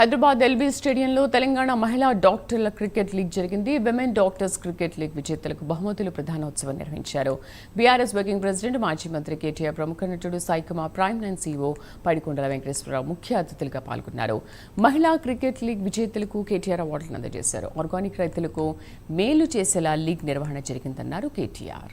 Hyderabad LB స్టేడియంలో తెలంగాణ మహిళా డాక్టర్ల క్రికెట్ లీగ్ జరిగింది. విమెన్ డాక్టర్స్ క్రికెట్ లీగ్ విజేతలకు బహుమతులు ప్రధానోత్సవం నిర్వహించారు. బీఆర్ఎస్ వర్కింగ్ ప్రెసిడెంట్ మాజీ మంత్రి కేటీఆర్, ప్రముఖ నటుడు సాయికుమా, ప్రైమ్ నైన్ సీఈఓ పడికొండల వెంకటేశ్వరరావు ముఖ్య అతిథులుగా పాల్గొన్నారు. మహిళా క్రికెట్ లీగ్ విజేతలకు కేటీఆర్ అవార్డులను అందజేశారు. ఆర్గానిక్ రైతులకు మేలు చేసేలా లీగ్ నిర్వహణ జరిగిందన్నారు కేటీఆర్.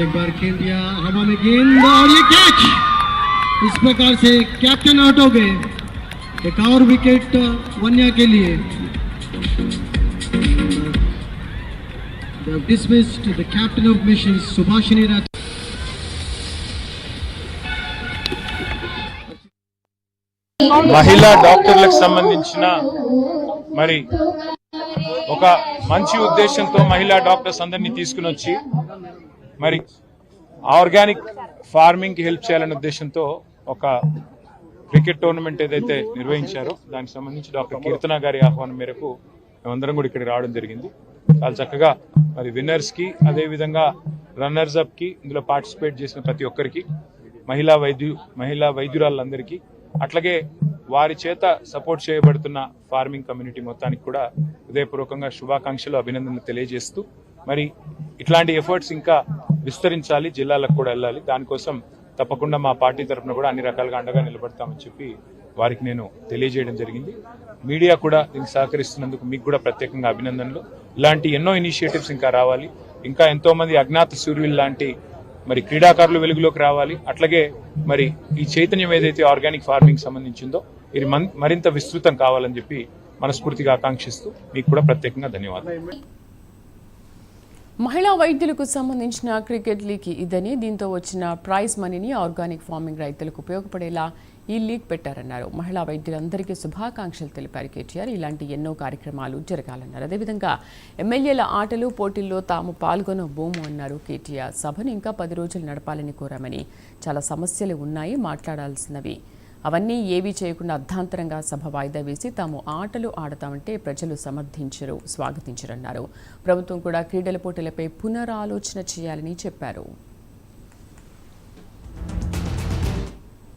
एक बार खेल दिया हवा में गेंद और ये कैच। इस प्रकार से कैप्टन आउट हो गए। एक और विकेट वन्या के लिए। They have dismissed the captain of missions Subhashini Rath. మహిళా డాక్టర్లకు సంబంధించిన మరి ఒక మంచి ఉద్దేశంతో మహిళా డాక్టర్స్ అందరినీ తీసుకుని వచ్చి మరి ఆర్గానిక్ ఫార్మింగ్ కి హెల్ప్ చేయాలనే ఉద్దేశంతో ఒక క్రికెట్ టోర్నమెంట్ ఏదైతే నిర్వహించారో దానికి సంబంధించి డాక్టర్ కీర్తన గారి ఆహ్వానం మేరకు మేమందరం కూడా ఇక్కడికి రావడం జరిగింది. చాలా చక్కగా మరి విన్నర్స్ కి, అదే విధంగా రన్నర్స్ అప్ కి, ఇందులో పార్టిసిపేట్ చేసిన ప్రతి ఒక్కరికి, మహిళా వైద్యురాలందరికీ, అట్లాగే వారి చేత సపోర్ట్ చేయబడుతున్న ఫార్మింగ్ కమ్యూనిటీ మొత్తానికి కూడా హృదయపూర్వకంగా శుభాకాంక్షలు, అభినందనలు తెలియజేస్తూ మరి ఇట్లాంటి ఎఫర్ట్స్ ఇంకా విస్తరించాలి, జిల్లాలకు కూడా వెళ్ళాలి. దానికోసం తప్పకుండా మా పార్టీ తరఫున కూడా అన్ని రకాలుగా అండగా నిలబడతామని చెప్పి వారికి నేను తెలియజేయడం జరిగింది. మీడియా కూడా దీనికి సహకరిస్తున్నందుకు మీకు కూడా ప్రత్యేకంగా అభినందనలు. ఇలాంటి ఎన్నో ఇనిషియేటివ్స్ ఇంకా రావాలి. ఇంకా ఎంతో మంది అజ్ఞాత సూర్యులు లాంటి మరి క్రీడాకారులు వెలుగులోకి రావాలి. అట్లాగే మరి ఈ చైతన్యం ఏదైతే ఆర్గానిక్ ఫార్మింగ్ సంబంధించిందో ఇది మరింత విస్తృతం కావాలని చెప్పి మనస్ఫూర్తిగా ఆకాంక్షిస్తూ మీకు కూడా ప్రత్యేకంగా ధన్యవాదాలు. మహిళా వైద్యులకు సంబంధించిన క్రికెట్ లీగ్ ఇదని, దీంతో వచ్చిన ప్రైజ్ మనీని ఆర్గానిక్ ఫార్మింగ్ రైతులకు ఉపయోగపడేలా ఈ లీగ్ పెట్టారన్నారు. మహిళా వైద్యులందరికీ శుభాకాంక్షలు తెలిపారు కేటీఆర్. ఇలాంటి ఎన్నో కార్యక్రమాలు జరగాలన్నారు. అదేవిధంగా ఎమ్మెల్యేల ఆటలు పోటీల్లో తాము పాల్గొనబోము అన్నారు కేటీఆర్. సభను ఇంకా 10 రోజులు నడపాలని కోరామని, చాలా సమస్యలు ఉన్నాయి, మాట్లాడాల్సినవి అవన్నీ ఏవీ చేయకుండా అర్ధాంతరంగా సభ వాయిదా వేసి తాము ఆటలు ఆడతామంటే ప్రజలు స్వాగతించరన్నారు. ప్రభుత్వం కూడా క్రీడల పోటీలపై పునరాలోచన చేయాలని చెప్పారు.